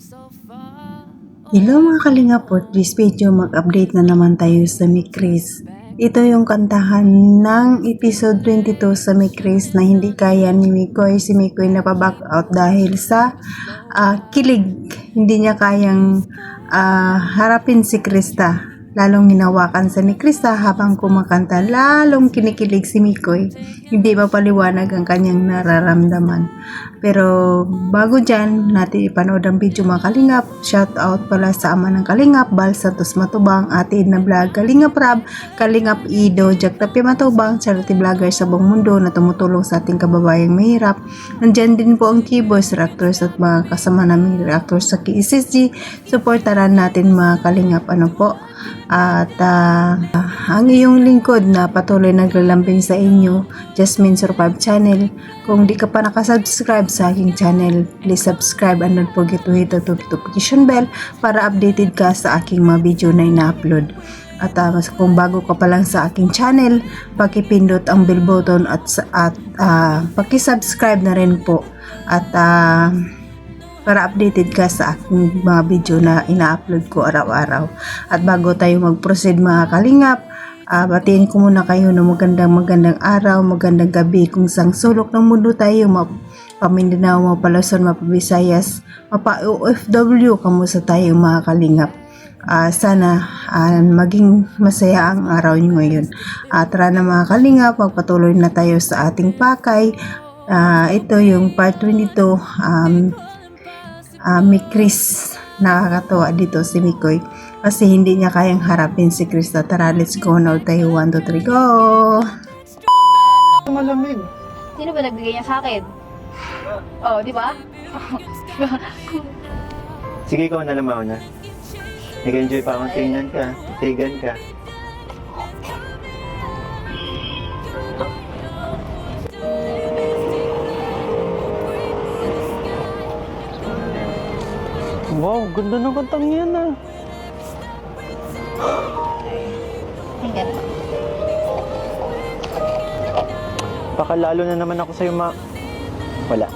Hello mga kalingapot, this video mag-update na naman tayo sa Mikris. Ito yung kantahan ng episode 22 sa Mikris na hindi kaya ni Mikoy. Si Mikoy napaback out dahil sa kilig. Hindi niya kayang harapin si Krista. Lalong hinawakan sa ni Krista habang kumakanta. Lalong kinikilig si Mikoy. Hindi mapaliwanag ang kanyang nararamdaman. Pero bago dyan, natin ipanood ang video mga Kalingap. Shout out pala sa ama ng Kalingap, Bal Santos Matubang, Ate Edna Vlog, Kalingap Rab, Kalingap Ido, Jack Tapi Matubang, charity vlogger sa buong mundo na tumutulong sa ating kababayang mahirap. Nandyan din po ang keyboys, reactors at mga kasama namin reactors sa KSSG. Supportaran natin mga Kalingap. Ano po? At ang iyong lingkod na patuloy naglalambing sa inyo, Jasmine Survive Channel. Kung di ka pa nakasubscribe sa aking channel, please subscribe and don't forget to hit the notification bell para updated ka sa aking mga video na ina-upload. At kung bago ka pa lang sa aking channel, pakipindot ang bell button at pakisubscribe na rin po. At para updated ka sa aking mga video na ina-upload ko araw-araw. At bago tayo mag-proceed mga Kalingap, batiin ko muna kayo ng magandang araw, magandang gabi kung sang sulok ng mundo tayo, Mapamindanao, Mapalason, Mapabisayas, Mapa-OFW, kamusta tayo mga Kalingap. Sana maging masaya ang araw nyo ngayon. Tara na mga Kalingap, magpatuloy na tayo sa ating pakay. Ito yung part 22, Mikris. Nakakatawa dito si Mikoy kasi hindi niya kayang harapin si Krista. Tara, let's go now tayo. 1, 2, 3, go! Malamig. Sino ba nagbigay niya sa akin? Oh, di ba? Sige, ikaw na lamaw na. Nag-enjoy pa akong tingnan ka. Tigan ka. Wow, ganda ng kantang yan ah. Ang ganda. Baka lalo na naman ako sa'yo Wala.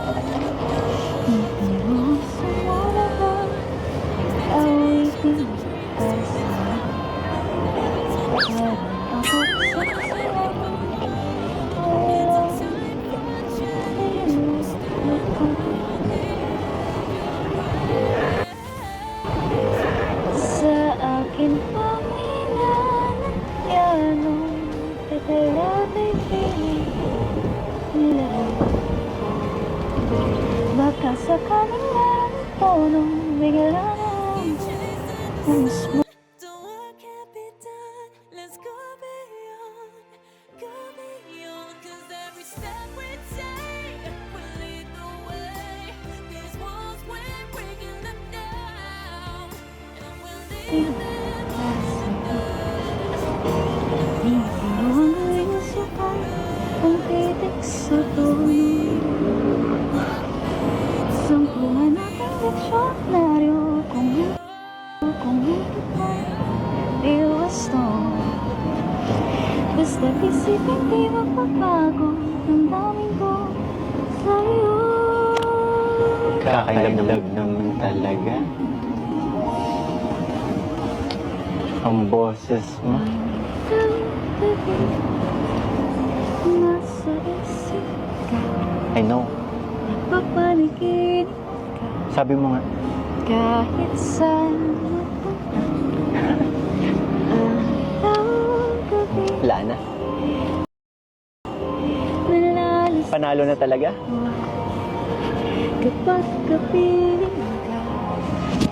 Baka sa kanila tonong bigla ng kung titik sa tono. Sangkuhan natin diksyonaryo kung hindi ka di wasto. Basta't isipin di magpapago ang daming ko sa'yo. Kakailag naman talaga. Ang boses mo. Nasa isip ka, I know. papanikin ka, Sabi mo nga. kahit saan araw, gabi, Wala na. malalis Panalo na talaga. kapag kapiling ka,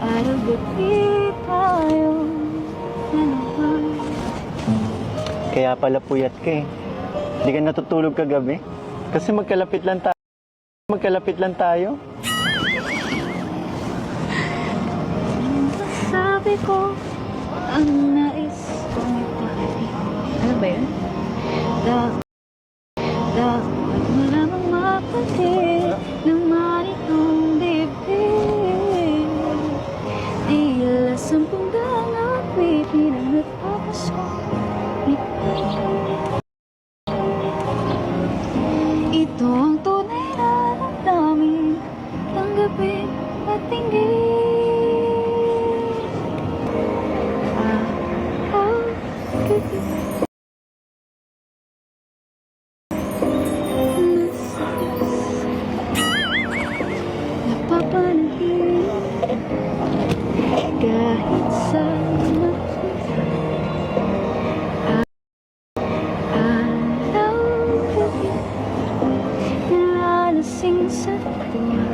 araw gabi tayo naman. Kaya pala puyat ka eh. Hindi ka natutulog kagabi. Kasi magkalapit lang tayo. Sabi ko, ang nais kong ipahali. Ano ba yun? Dapat mo lamang mapansin naman itong dibdib. Tila 10 daang awitin ang nagpapasko. Ito ang tunay na damdamin ng gabi at tingin. Napapanahimik kahit sa araw gabi, nalalasing sa tuwa.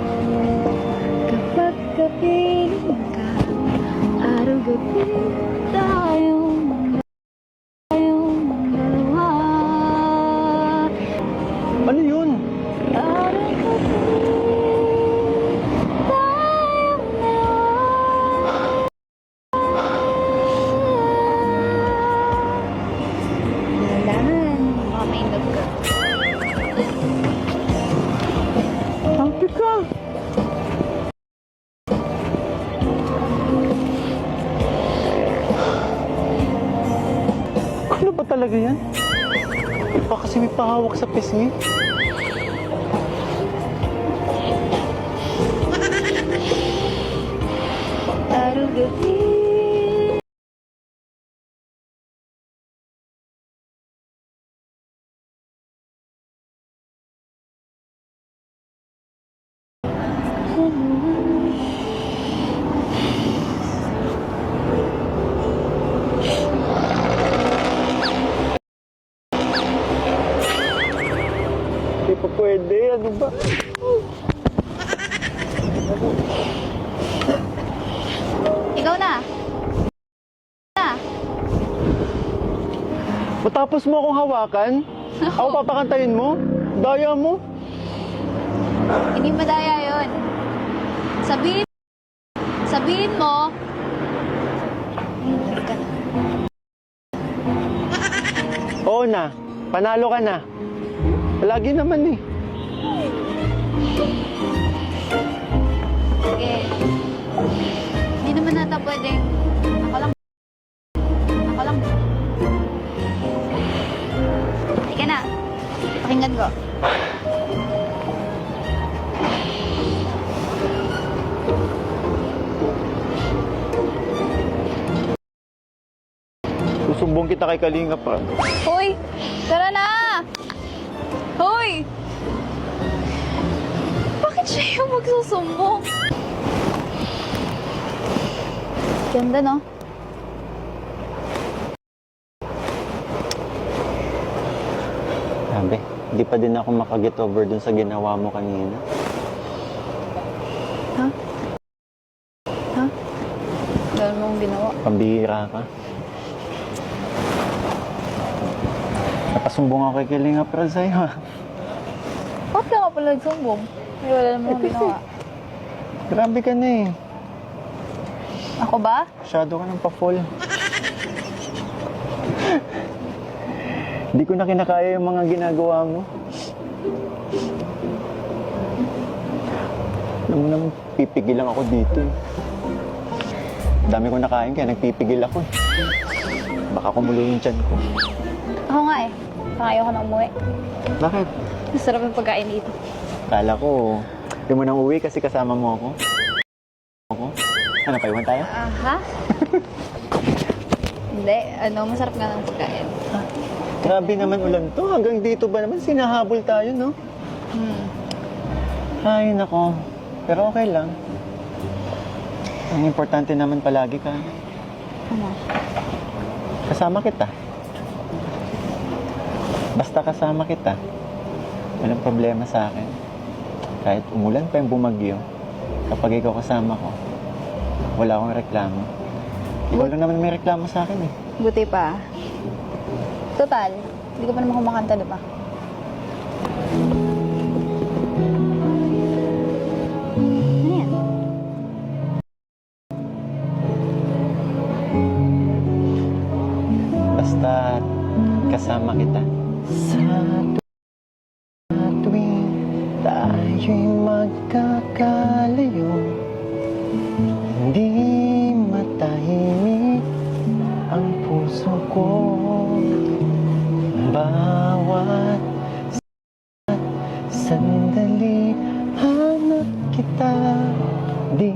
Kapag kapiling ka, araw gabi tayong dalawa. Ano yun? Araw gabi tayong dalawa. Kailangan mamaindag ka. Happy ka! Ano ba talaga yan? Baka kasi may pahawak sa pisngi. Araw gabi Hindi pa pwede, ano ba? ikaw na. Matapos mo akong hawakan, ako papakantayin mo? Daya mo? Hindi madaya yun. Sabihin mo. Ka na. Oo na, panalo ka na. Lagi naman eh. Sige. Hindi naman nata pwedeng. Ako lang. Sige na. Pakinggan ko. Susumbong kita kay Kalinga pa. Hoy! Tara na! Hoy! Bakit siya yung magsusumbong? Ganda, no? Sabi, hindi pa din ako makaget over dun sa ginawa mo kanina. Ha? Dahil mong ginawa. Pambihira ka. Napasumbong ako kay Kalinga para sa'yo. Bakit ka nga pala nagsumbong? May wala naman akong ginawa. Grabe ka na eh. Ako ba? Masyado ka ng pa-fall. Hindi ko na kinakaya yung mga ginagawa mo. Alam mo naman, pipigil lang ako dito eh. Dami ko nakain kaya nagpipigil ako eh. Baka kumulo yung tiyan ko. Ako nga eh. Baka ayaw ka na umuwi. Bakit? Masarap yung pagkain dito. Kala ko, hindi mo nang uwi kasi kasama mo ako. Ano, paiwan tayo? Aha? Hindi. Masarap nga ng pagkain. Grabe naman ulan to. Hanggang dito ba naman sinahabol tayo, no? Ay, nako. Pero okay lang. Ang importante naman palagi ka. Ano? Kasama kita. Basta kasama kita. Walang problema sa akin. Kahit umulan pa yung bumagyo, kapag ikaw kasama ko, wala akong reklamo. Ikaw lang naman may reklamo sa akin eh. Buti pa. Total, hindi ko pa naman kumakanta, di ba? Ano yan? Basta kasama kita. Sa tuwing tayo'y magkakalayo, hindi matahimik ang puso ko. Bawat sandali hanap kita, di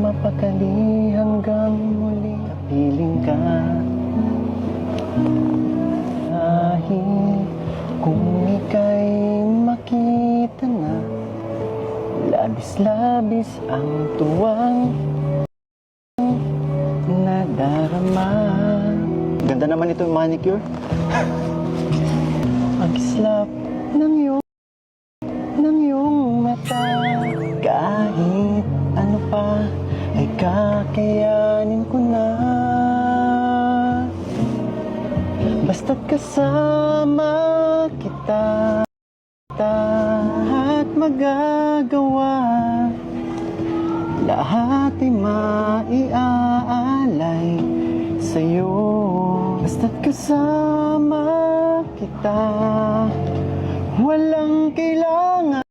mapakali hanggang muli kapiling ka. labis-labis ang tuwang nadarama. Ganda naman ito yung manicure. Ang kislap ng iyong mata. Kahit ano pa ay kakayanin ko na. Basta't kasama kita at magagawa. Lahat ay maiaalay sa'yo. Basta't kasama kita, walang kailangan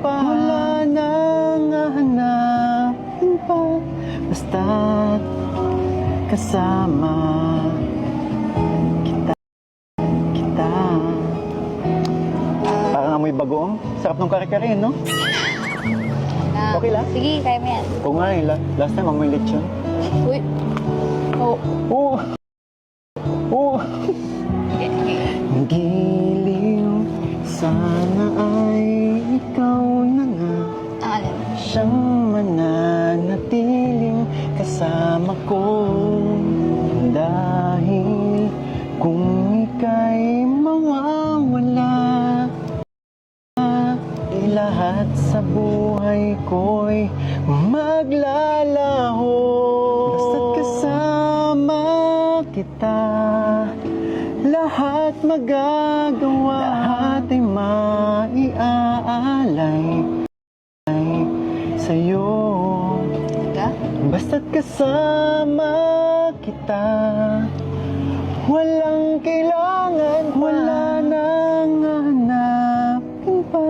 pa. Wala nang hahanapin pa. Basta't kasama kita. Parang amoy bagoong. Sarap ng kare-kare, no? Okay lang? Sige, kaya mo yan. Oo nga eh. Last time amoy lechon. Uy. Oh. Oo. Oo. Okay, okay. Ang giliw, sana ay ikaw na nga. Ang alam. Siyang mananatiling kasama ko. Dahil kung ika'y mawawala, lahat sa buhay ko'y maglalaho. Basta't kasama kita, lahat magagawa. Lahat ay maiaalay sa'yo. Basta't kasama kita, walang kailangan pa. Wala nang hahanapin pa.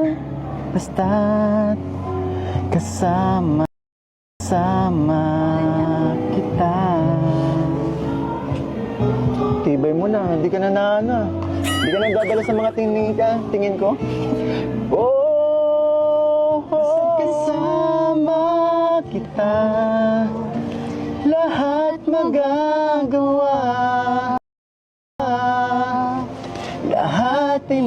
Basta't kasama kita. Tibay mo na, hindi ka na naana. Hindi ka na dadala sa mga tingin ko. Oh, basta't kasama kita, lahat magagawa. Lahat ay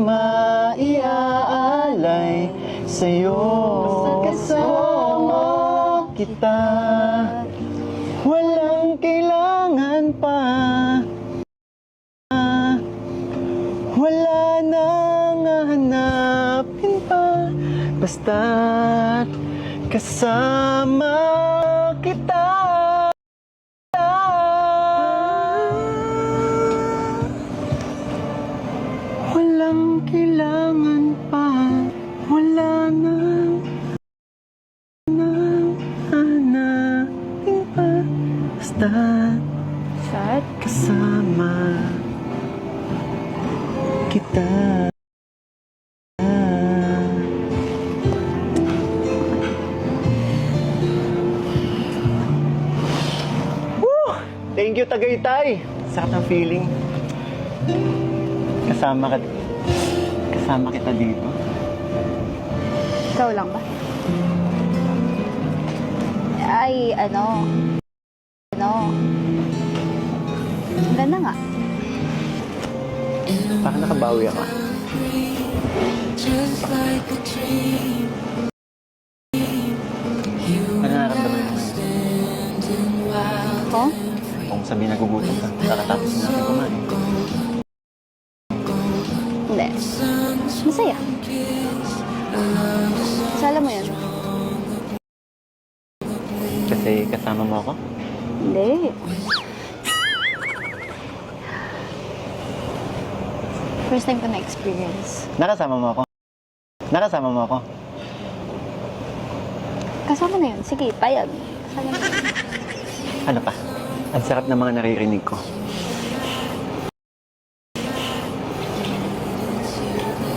maiaalay sa'yo. Basta't kasama kita, walang kailangan pa. Wala nang hahanapin pa. Basta't kasama kita. Walang kailangan pa. Wala nang hanapin pa. Basta't Sad? kasama kita. Woo! Thank you, Tagaytay. Sarap ng feeling. Kasama kita dito. Ikaw lang ba? Ay, ano? Ang ganda nga. Parang nakabawi ako. Ano nararamdaman mo ngayon? Ko? Kung sabihin nagugutom ka, kakatapos na natin kumain. Hindi. Masaya. Kasi alam mo yun? Kasi kasama mo ako? Hindi. First time ko na-experience. Nakasama mo ako? Nakasama mo ako? Kasama na yun. Sige, payag. Kasama na yun. Ano pa? Ang sarap ng mga naririnig ko.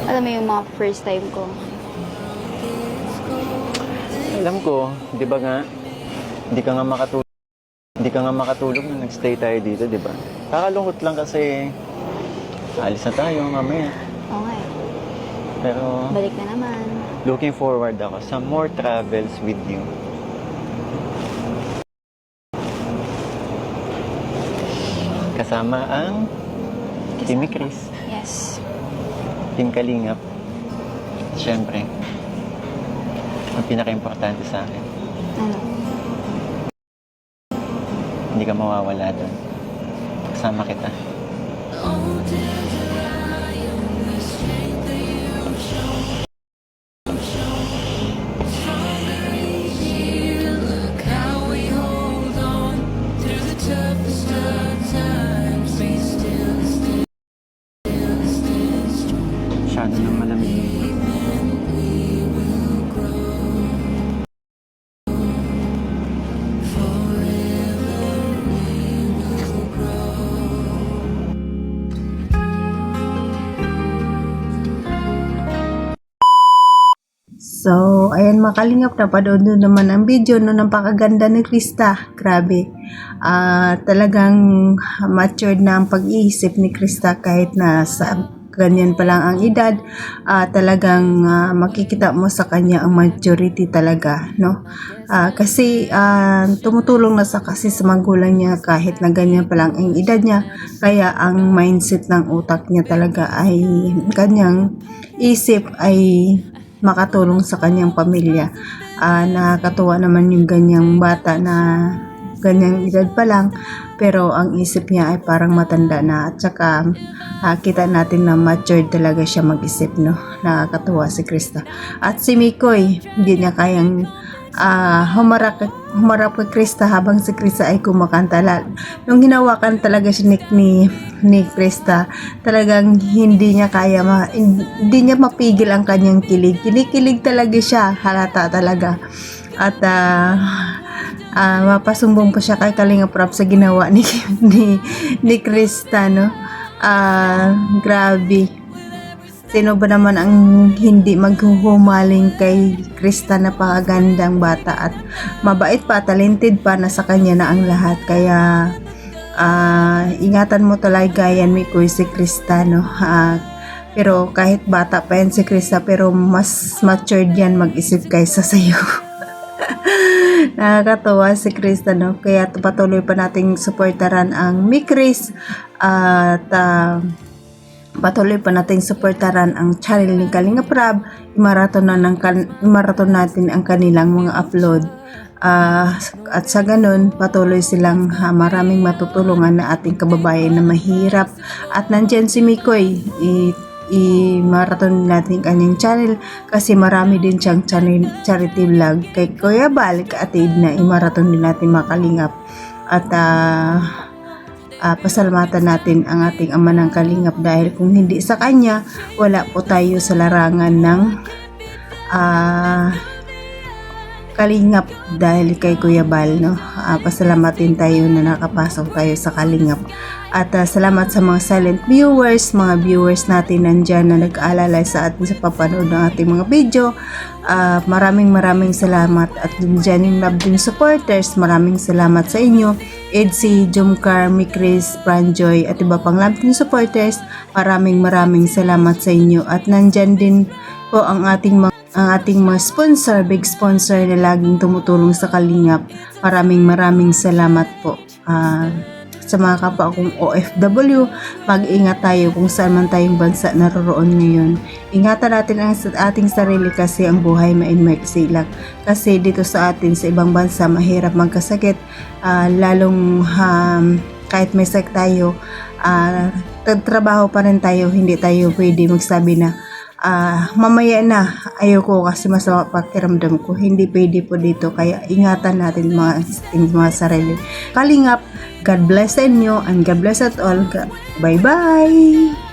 Alam mo yung mga first time ko. Alam ko, di ba nga, hindi ka nga makatulog nung nag-stay tayo dito, di ba? Kakalungkot lang kasi alis na tayo mamaya. Oo nga eh. Pero Balik na naman. looking forward ako sa more travels with you. Kasama ang Team Chris, Yes. Team Kalingap. Siyempre, ang pinaka-importante sa akin. Ano? Hindi ka mawawala doon. Kasama kita. Masyado nang malamig. So, ayan mga kalingap, napanood nyo naman ang video no, napakaganda ni Krista. Grabe. Talagang matured na ang pag-iisip ni Krista kahit na sa ganyan pa lang ang edad. Talagang makikita mo sa kanya ang maturity talaga, no? Kasi tumutulong na kasi sa magulang niya kahit na ganyan pa lang ang edad niya. Kaya ang mindset ng utak niya talaga ay kanyang isip ay makatulong sa kanyang pamilya. Nakakatuwa naman yung ganyang bata na ganyang edad pa lang pero ang isip niya ay parang matanda na at saka kita natin na matured talaga siya mag-isip, no? Nakakatuwa si Krista. At si Mikoy, hindi niya kayang humarap kay Krista habang si Krista ay kumakanta. Nung hinawakan talaga si Nick ni Krista, talagang hindi niya kaya hindi niya mapigil ang kanyang kilig. Kinikilig talaga siya, halata talaga. At mapasumbong pa siya kay Kalinga Prab sa ginawa ni Krista, no? Grabe. Sino ba naman ang hindi maghuhumaling kay Krista na pakagandang bata at mabait pa, talented pa, nasa kanya na ang lahat. Kaya ingatan mo talaga yan, Mikoy, si Krista, no? Pero kahit bata pa yan si Krista, pero mas matured yan mag-isip kaysa sa'yo. Nakakatawa si Krista, no? Kaya patuloy pa nating suportaran ang Mikris at patuloy pa nating suportaran ang channel ni Kalinga Prab. Imaraton natin ang kanilang mga upload. At sa ganun, patuloy silang maraming matutulungan na ating kababayan na mahirap. At nandyan si Mikoy, i-marathon natin kanyang channel kasi marami din siyang charity vlog kay Kuya Bal, kaatid na i-marathon din natin mga kalingap. At pasalamatan natin ang ating ama ng kalingap dahil kung hindi sa kanya, wala po tayo sa larangan ng kalingap dahil kay Kuya Bal, no? Pasalamatin tayo na nakapasok tayo sa kalingap. At salamat sa mga silent viewers, mga viewers natin nandyan na nag-aalala sa atin sa papanood ng ating mga video. Maraming salamat. At dyan yung love din supporters, maraming salamat sa inyo. Edsy, Jumcar, Mikris, Franjoy at iba pang love din supporters, maraming salamat sa inyo. At nandyan din po ang ating mga sponsor, big sponsor na laging tumutulong sa kalingap. Maraming salamat po. Sa mga kapwa kong OFW, mag-ingat tayo kung saan man tayong bansa naroroon ngayon. Ingatan natin ang ating sarili kasi ang buhay maiksi lang. Kasi dito sa atin, sa ibang bansa, mahirap magkasakit. Lalong kahit may sakit tayo, trabaho pa rin tayo, hindi tayo pwede magsabi na mamaya na, ayoko kasi masama pakiramdam ko. Hindi pwede po dito, kaya ingatan natin mga sarili. Kalingap, God bless sa inyo and God bless at all. Bye bye!